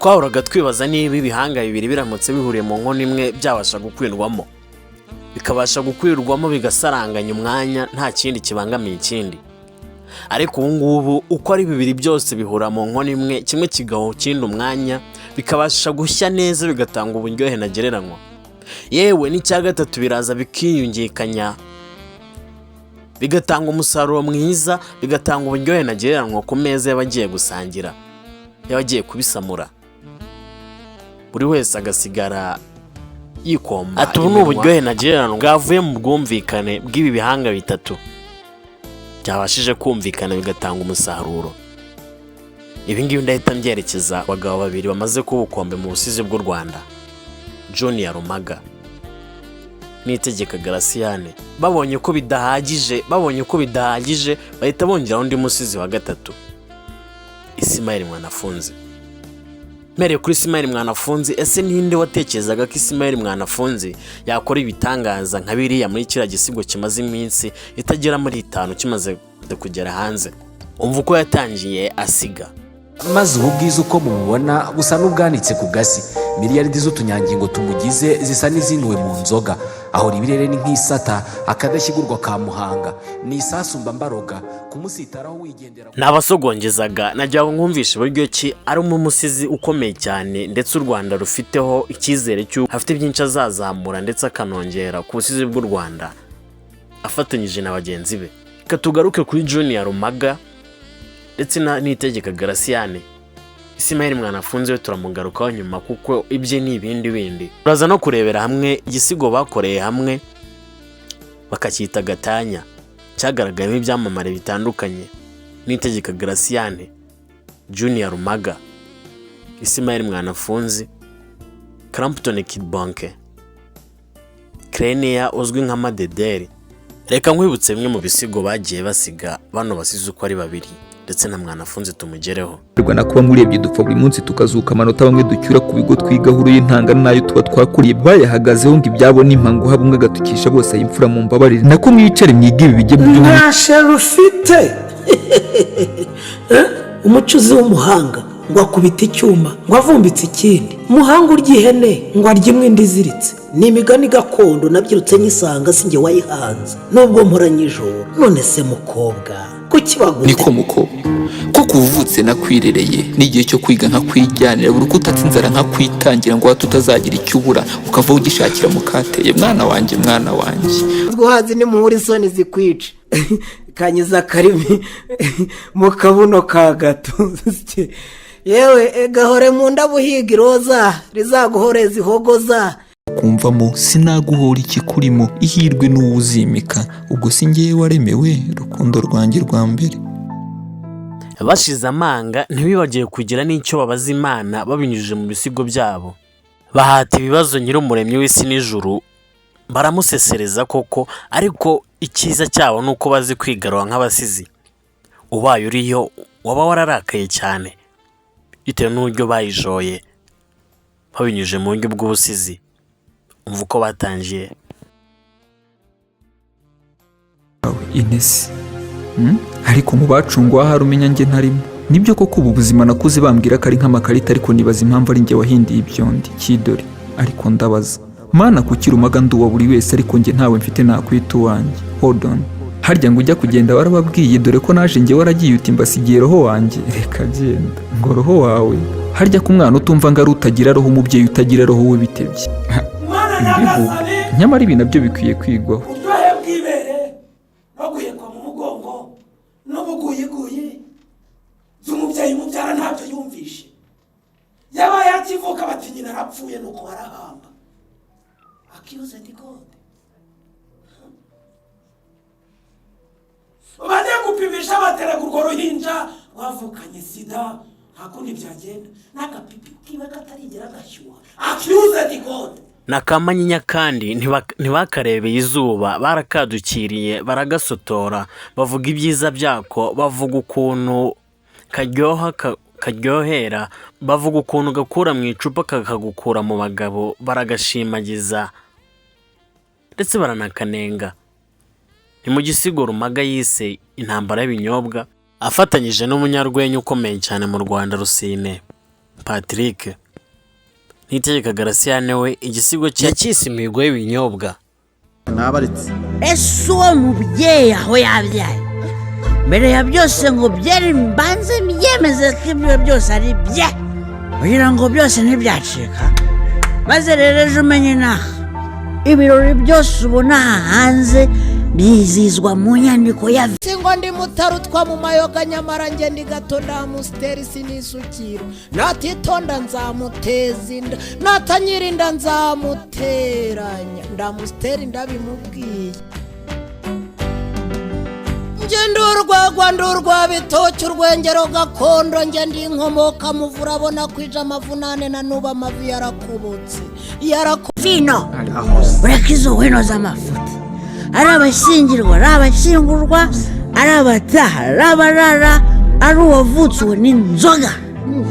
twahoraga twibaza niba ibihanga bibiri biramutse bihuriye mu nkono imwe byabasha gukwirwamo, bikabasha gukwirwamo bigasaranganya umwanya nta kindi kibangamiye ikindi. Ariko ubu ngubu uko ari bibiri byose bihura mu nkono imwe, kimwe kigaho kindi umwanya, bikabasha gushya neza bigatanga uburyohe ntagereranywa. Yewe n'icya gatatu biraza bikiyungikanya bigatanga umusaruro mwiza, bigatanga uburyohe ntagereranywa ku meza y'abagiye gusangira, y'abagiye kubisamura. Buri wese agasigara yikomba. Ati ubu ni uburyohe ntagereranywa bwavuye mu bwumvikane bw'ibi bihanga bitatu byabashije kumvikana bigatanga umusaruro. Ibi ngibi ndahita mbyerekeza abagabo babiri bamaze kubukombe mu busizi bw'u Rwanda, Junior Rumaga n'Itegeka Graciane. Babonye ko bidahagije bahita bongera undi musizi wa gatatu, Ismael Mwanafunzi. Mere kuri Ismael Mwanafunzi, ese ninde watekerezaga ko Ismael Mwanafunzi yakora ibitangaza nka biriya muri kiriya gisigo kimaze iminsi itagera muri 5 kimaze kugera hanze? Umva uko yatangiye asiga. Maze ubwiza uko mubona gusa n'ubwanitse ku gasi, miliyaridi z'utunyangingo tumugize zisa n'izinuwe mu nzoga, aho ribirere ni nk'isata akadashyigurwa ka Muhanga, ni isasumba mbaroga kumusitaraho wigendera. Nabasogongeza najya nkumvisha buryo ki ari umusizi ukomeye cyane, ndetse u Rwanda rufiteho icyizere cyo afite byinshi azazamura ndetse akanongera ku busizi bw'u Rwanda afatanyije na bagenzi be. Katugaruke kuri Junior Rumaga ndetse n'Itegeka Graciane. Ismael Mwanafunzi we turamugarukaho nyuma kuko ibye ni ibindi. Uraza no kurebera hamwe igisigo bakoreye hamwe bakacyita Gatanya, cyagaragayemo ibyamamare bitandukanye. n'Itegeka Graciane, Junior Rumaga, Ismael Mwanafunzi, Clapton Kidbanke, Krenia uzwi nka Madederi. Reka nkwibutse bimwe mu bisigo bagiye basiga bano basize uko ari babiri ndetse na Mwanafunzi tumugereho. Rwanda kuba murebye dupfa buri munsi tukazuka amanota bamwe ducyura ku bigo twigahuru y'intanga nayo tuba twakuriye bayahagazeho ngo ibyabo n'impangu habumwe gatukisha bose imfura mu mbabarire nako mwicare mwiga ibi bijye byo nashe rufite umucuzi w'umuhanga ngo akubita icyuma ngo avumbitse ikindi, umuhanga urya ihene ngo arya imwe ndiziritse. Ni imigani gakondo nabyirutse nyisanga sinjye wayihanze nubwo mporanye ijoro. None se mukobwa kuki bagute? Niko mukobwa ko kuvutse nakwirereye n'igihe cyo kwiga nka kwijyanira buri kutatse inzara nka kwitangira ngo tutazagira icyubura ukava ugishakira mukateye. Mwana wanjye rwazi ni muhuri soni zikwica kanyiza karimi mu kabuno ka gato. Yewe gahore mu ndabuhiga iroza rizaguhoreza ihogoza. kumvamo sinaguhora ikikurimo ihirwe n'uwuzimika ubwo singiye waremewe rukundo rwanjye rwa mbere. Bashize amanga ntibibagiye kugira n'icyo babaza Imana babinyujije mu bisigo byabo. Bahata ibibazo nyir'umuremyi w'isi n'ijuru, baramusesereza koko, ariko icyiza cyabo nuko bazi kwigarura nk'abasizi. Ubaye uriyo waba wararakaye cyane bitewe n'uburyo bayijoye babinyujije mu buryo bw'ubusizi. Umva uko batangiye. Inesi ariko mu bacungwa hari umenya nge ntarimo. Nibyo koko ubu buzima nakuze bambwira ko ari nk'amakarita, ariko nibaza impamvu ari nge wahindiye ibyondi kidori. Ariko ndabaza Mana kuki Rumaga nduwa buri wese ariko nge ntawe mfite nakwita uwanjye. Hold on, harya ngo ujya kugenda warababwiye dore ko naje nge waragiye uti mbasigiye roho wanjye. Reka genda ngo roho wawe, harya ko umwana utumva ngo ari utagira roho umubyeyi utagira roho we bitebye. Nyamara ibi nabyo bikwiye kwigwaho. Uryohe bwibere baguyekwa mu mugongo n'ubuguyiguye z'umubyeyi mubyara ntabyo yumvishe. Yabaye akivuka bati nyina arapfuye nuko barahamba. Akiuze digode. Bajya gupimisha batera urwo ruhinja wavukanye sida hakundi byagenda n'agapipi kiba katarigera gashyuha. Akiuze digode. Nakamanyinya kandi ntibakarebeye izuba, barakadukiriye baragasotora, bavuga ibyiza byako, bavuga ukuntu karyohera, bavuga ukuntu gakura mu icupa kakagukura mu bagabo, baragashimagiza ndetse baranakanenga. Ni mu gisigo Rumaga yise Intambara y'ibinyobwa afatanyije n'umunyarwenya ukomeye cyane mu Rwanda Rusine. Patrick. Niyitegeka Garasiyane we igisigo cye yacyise imihigo y'ibinyobwa. Nabaritse. Ese uwo mubyeyi aho yabyaye mbere ya byose ngo byari mbanze byemeze ko ibyo byose ari bye kugira ngo byose ntibyacika, maze rero ejo umenye naha ibirori byose ubona aha hanze bizizwa mu nyandiko ya ngo ndi mutarutwa mu mayoga nyamara nge ndi gato ndamusiteri sinisukira, natitonda nzamuteza inda, natanyirinda nzamuteranya, ndamusiteri ndabimubwiye. Nge ndurwagwa ndurwa bitoki urwengero gakondo, nge ndi inkomoka muvura abona kwija amavunane na nuba amavi yarakubutse vino ureka izo wino z'amafuti, ari abashyingirwa ari abashyingurwa, ari abataha ari abarara, ari uwavutse uwo ni inzoga,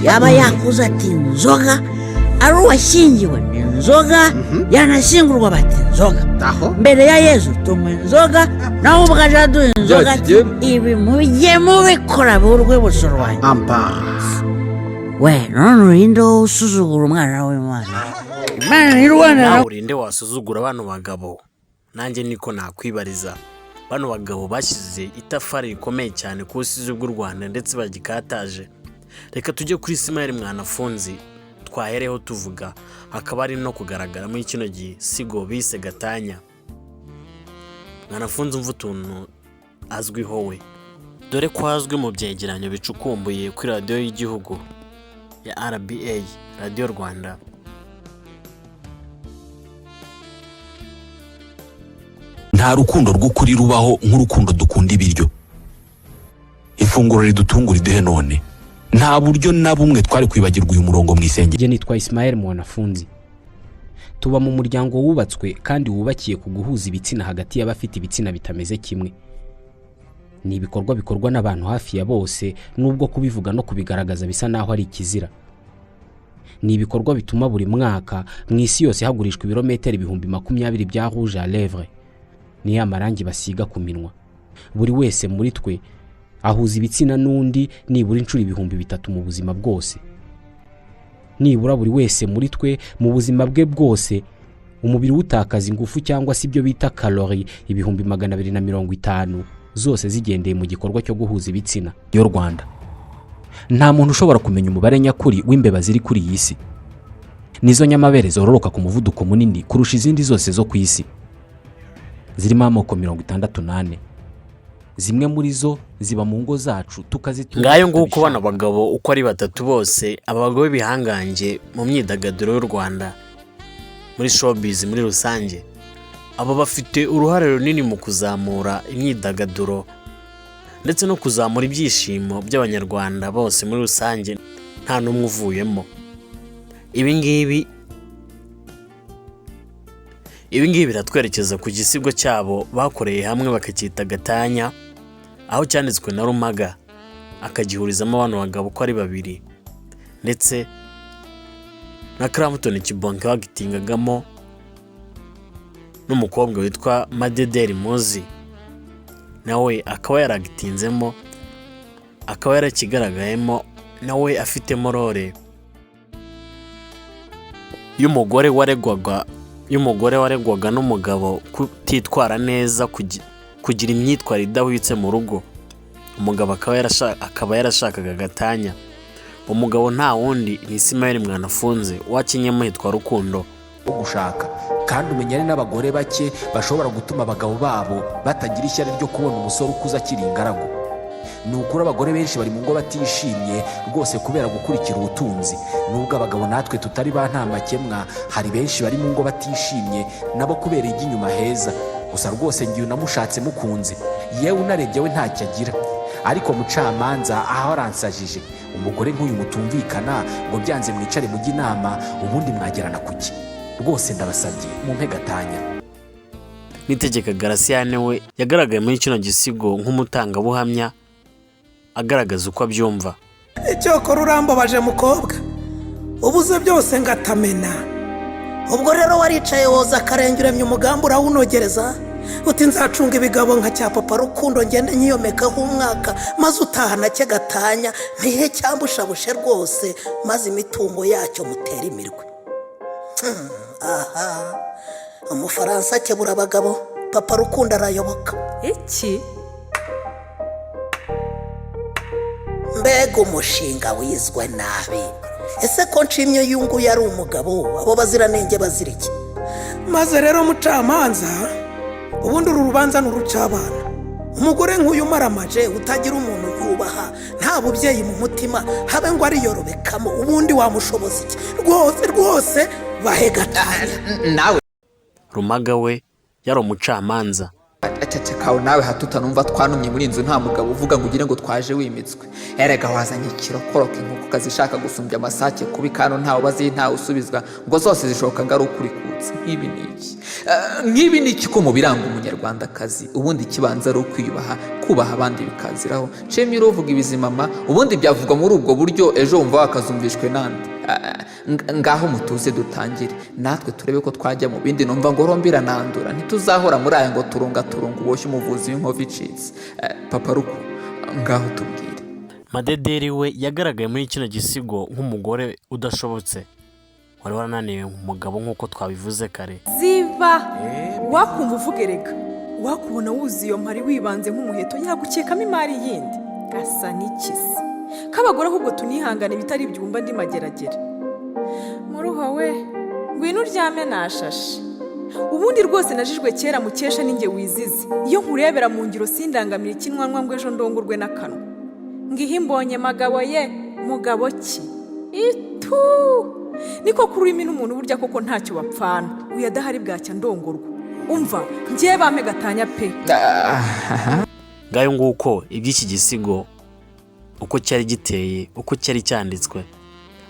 yaba yakuze ati inzoga, ari uwashyingiwe ni inzoga, yanashyingurwa bati inzoga, mbere ya Yezu tunywa inzoga, nawe ubwo aje aduha inzoga ati ibi mujye mubikora burwibutso rwanjye. We none urinde wowe usuzugura umwana w'Imana, Imana ni Rwanda nawe urinde wasuzugura bano bagabo. Nanjye niko nakwibariza, bano bagabo bashyize itafari rikomeye cyane ku busizi bw'u Rwanda ndetse bagikataje. Reka tujye kuri Ismael Mwanafunzi twahereho tuvuga, akaba ari no kugaragara muri kino gisigo bise Gatanya. Mwanafunzi umva utuntu azwiho we, dore ko azwi mu byegeranyo bicukumbuye kuri radiyo y'igihugu ya RBA, radiyo Rwanda. nta rukundo rw'ukuri rubaho nk'urukundo dukunda ibiryo. Ifunguro ridutunga riduhe none, nta buryo na bumwe twari kwibagirwa uyu murongo mu isengero. Nitwa Ismael Mwanafunzi. Tuba mu muryango wubatswe kandi wubakiye ku guhuza ibitsina hagati y'abafite ibitsina bitameze kimwe. Ni ibikorwa bikorwa n'abantu hafi ya bose, nubwo kubivuga no kubigaragaza bisa naho ari ikizira. Ni ibikorwa bituma buri mwaka mu isi yose hagurishwa ibirometero 20,000 bya rouge à lèvres, ni amarangi basiga ku minwa. Buri wese muri twe ahuza ibitsina n'undi nibura inshuro 3,000 mu buzima bwose. Nibura buri wese muri twe mu buzima bwe bwose umubiri utakaza ingufu cyangwa si byo bita calorie 250 zose zigendeye mu gikorwa cyo guhuza ibitsina. Yo Rwanda, nta muntu ushobora kumenya umubare nyakuri w'imbeba ziri kuri iyi si. Nizo nyamabere zororoka ku muvuduko munini kurusha izindi zose zo ku isi. Zirimo amoko 68. Zimwe muri zo ziba mu ngo zacu tukazitura. Ngayo nguko bana bagabo uko ari batatu bose, abagabo bihanganje mu myidagaduro y'u Rwanda muri showbiz muri rusange. Abo bafite uruhare runini mu kuzamura imyidagaduro ndetse no kuzamura ibyishimo by'abanyarwanda bose muri rusange, nta numwe uvuyemo. Ibi ngibi biratwerekeza ku gisigo cyabo bakoreye hamwe bakacyita Gatanya, aho cyanditswe na Rumaga akagihurizamo abantu bagabo ko ari babiri, ndetse na Clapton Kibonke wagitingagamo n'umukobwa witwa Madederi Muzi, nawe akaba yaragitinzemo, akaba yarakigaragayemo, nawe afitemo role y'umugore waregwaga n'umugabo kutitwara neza, kugira imyitwarire idahwitse mu rugo. Umugabo akaba yarashakaga Gatanya. Umugabo nta wundi ni Ismael Mwanafunzi wakinyemo hitwa Rukundo. Gushaka kandi umenya ari n'abagore bake bashobora gutuma abagabo babo batagira ishyari ryo kubona umusore ukuza akiri ingaragu. Ni ukuri abagore benshi bari mu ngo batishimye rwose kubera gukurikira ubutunzi. Nubwo abagabo natwe tutari ba nta makemwa, hari benshi bari mu ngo batishimye nabo kubera iby'inyuma heza. Gusa rwose ngiye unamushatse mukunze, yewe unarebye we ntacyo agira. Ariko mucamanza aho aransajije, umugore nk'uyu mutumvikana ngo byanze mwicare mujye inama ubundi mwagerana kuki. Rwose ndabasabye mumpe Gatanya. Niyitegeka Garasiyane we yagaragaye muri kino gisigo nk'umutangabuhamya agaragaza uko abyumva. Icyokora urambabaje mukobwa, ubuze byose ngatamena. Ubwo rero waricaye woza akarenge uremye umugambi urawunogereza, uti nzacunga ibigabo nka cya papa Rukundo ngende nyiyomekaho umwaka maze utahana cye gatanya ntihe cyambushabushe rwose maze imitungo yacyo mutera imirwe. Aha umufaransa akebura abagabo papa Rukundo arayoboka. iki Mbega umushinga wizwe nabi. Ese ko nshimye yungu yari umugabo abo baziranenge bazira iki? Maze rero mucamanza ubundi uru rubanza n'urucabana. Umugore nk'uyu maramaje utagira umuntu yubaha nta bubyeyi mu mutima habe ngo ariyorobekamo ubundi wamushoboza iki? Rwose bahegatanya. nawe Rumaga we yari umucamanza. acecekawe nawe hatutanumva twanumye muri inzu nta mugabo uvuga ngo ugire ngo twaje wimitswe. Erega wazanye ikirokoroka inkoko kazishaka gusumbya amasake kubi kano ntawe baziye ntawe usubizwa ngo zose zishoka ngari ukuri kutse. Nk'ibi ni iki ko mu biranga umunyarwandakazi ubundi kibanza ari ukwiyubaha kubaha abandi bikaziraho. Cemye uvuga ibizimama ubundi byavugwa muri ubwo buryo ejo wumva wakazumvishwe nande. Ngaho mutuze dutangire natwe turebe ko twajya mu bindi numva ngo rombira nandura ntituzahora muri aya ngo turunga uboshye umuvuzi w'inkovu icitse. Papa Ruku ngaho tubwire. Madederi we yagaragaye muri kino gisigo nk'umugore udashobotse wari warananiwe umugabo nk'uko twabivuze kare. ziba wakumva uvuga erega wakubona wuzuye iyo mpari wibanze nk'umuheto yagukekamo imari yindi gasa n'ikisi k'abagore ahubwo tunihangane bitari ibyumba ndi mageragere. muruho we ngwino uryame nashashe ubundi rwose najijwe kera mukesha ninjye wizize iyo nkurebera mu ngiro sindangamira ikinwanwa ngo ejo ndongurwe n'akanwa ngihe mbonye magabo ye mugabo ki itu niko kururimi n'umuntu burya koko ntacyo bapfana uyadahari bwacya ndongorwa umva ngiye bame gatanya pe. Ngayo nguko iby'iki gisigo uko cyari giteye uko cyari cyanditswe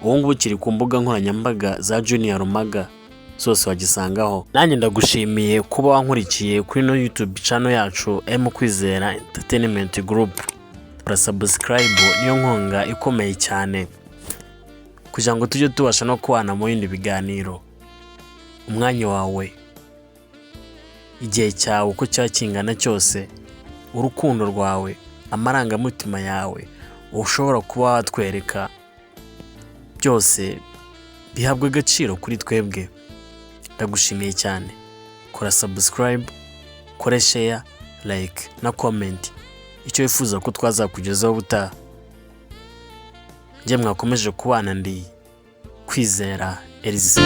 ubu ngubu kiri ku mbuga nkoranyambaga za Junior Rumaga zose wagisangaho. Nanjye ndagushimiye kuba wankurikiye kuri no YouTube channel yacu Kwizera Entertainment Group. Subscribe niyo nkunga ikomeye cyane kugira ngo tujye tubasha no kubana mu bindi biganiro. Umwanya wawe, igihe cyawe uko cyakingana cyose, urukundo rwawe, amarangamutima yawe ushobora kuba watwereka byose bihabwa agaciro kuri twebwe. Ndagushimiye cyane. Kora subscribe, kora share, like na comment icyo wifuza ko twazakugezaho ubutaha. Njye mwakomeje kubana ndi Kwizera Elise.